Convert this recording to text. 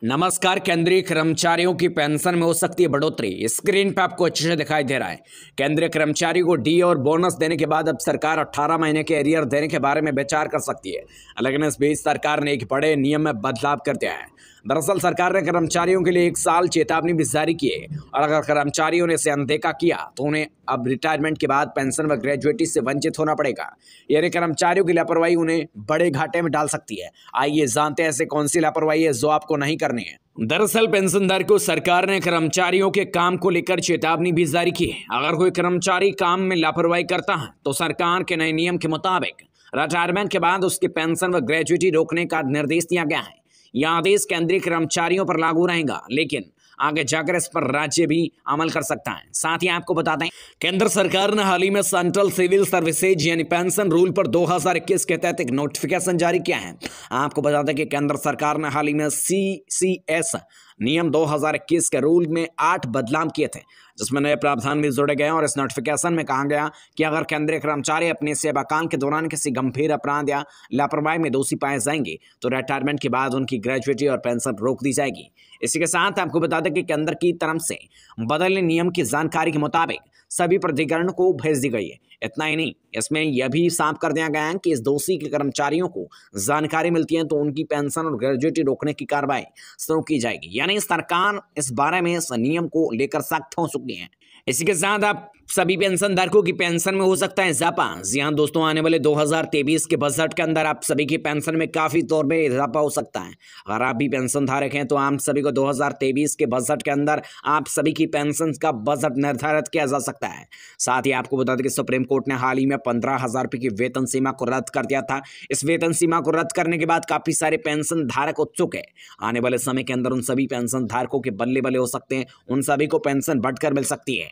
नमस्कार। केंद्रीय कर्मचारियों की पेंशन में हो सकती है बढ़ोतरी। स्क्रीन पे आपको अच्छे से दिखाई दे रहा है। केंद्रीय कर्मचारियों को डी और बोनस देने के बाद अब सरकार 18 महीने के एरियर देने के बारे में विचार कर सकती है। लेकिन इस बीच सरकार ने एक बड़े नियम में बदलाव कर दिया है। दरअसल सरकार ने कर्मचारियों के लिए 1 साल चेतावनी भी जारी की है और अगर कर्मचारियों ने इसे अनदेखा किया तो उन्हें अब रिटायरमेंट के बाद पेंशन व ग्रेजुएटी से वंचित होना पड़ेगा। यानी कर्मचारियों की लापरवाही उन्हें बड़े घाटे में डाल सकती है। आइए जानते हैं ऐसे कौन सी लापरवाही है जो आपको नहीं करनी है। दरअसल पेंशनधारक को सरकार ने कर्मचारियों के काम को लेकर चेतावनी भी जारी की है। अगर कोई कर्मचारी काम में लापरवाही करता है तो सरकार के नए नियम के मुताबिक रिटायरमेंट के बाद उसकी पेंशन व ग्रेजुएटी रोकने का निर्देश दिया गया है। यह आदेश केंद्रीय कर्मचारियों पर लागू रहेगा, लेकिन आगे जाकर इस पर राज्य भी अमल कर सकता है। साथ ही आपको बता दें, केंद्र सरकार ने हाल ही में सेंट्रल सिविल सर्विसेज यानी पेंशन रूल पर 2021 के तहत एक नोटिफिकेशन जारी किया है। आपको बता दें कि केंद्र सरकार ने हाल ही में CCS नियम 2021 के रूल में 8 बदलाव किए थे, जिसमें नए प्रावधान भी जोड़े गए और इस नोटिफिकेशन में कहा गया कि अगर केंद्रीय कर्मचारी अपने सेवाकाल के दौरान किसी गंभीर अपराध या लापरवाही में दोषी पाए जाएंगे तो रिटायरमेंट के बाद उनकी ग्रेजुएटी और पेंशन रोक दी जाएगी। इसी के साथ आपको बता दें कि केंद्र की तरफ से बदले नियम की जानकारी के मुताबिक सभी प्राधिकरण को भेज दी गई है। इतना ही नहीं, इसमें यह भी साफ कर दिया गया है कि इस दोषी के कर्मचारियों को जानकारी मिलती है तो उनकी पेंशन और ग्रेजुएटी रोकने की कार्रवाई शुरू की जाएगी। यानी सरकार इस बारे में इस नियम को लेकर सख्त हो चुकी है। इसी के साथ आप सभी पेंशन धारकों की पेंशन में हो सकता है इजाफा। जी हाँ दोस्तों, आने वाले 2023 के बजट के अंदर आप सभी की पेंशन में काफी तौर पे इजाफा हो सकता है। अगर आप भी पेंशन धारक हैं तो आप सभी को 2023 के बजट के अंदर आप सभी की पेंशन का बजट निर्धारित किया जा सकता है। साथ ही आपको बता दें कि सुप्रीम कोर्ट ने हाल ही में 15,000 रुपये की वेतन सीमा को रद्द कर दिया था। इस वेतन सीमा को रद्द करने के बाद काफी सारे पेंशन धारक उत्सुक है। आने वाले समय के अंदर उन सभी पेंशन धारकों के बल्ले बल्ले हो सकते हैं, उन सभी को पेंशन बढ़कर मिल सकती है।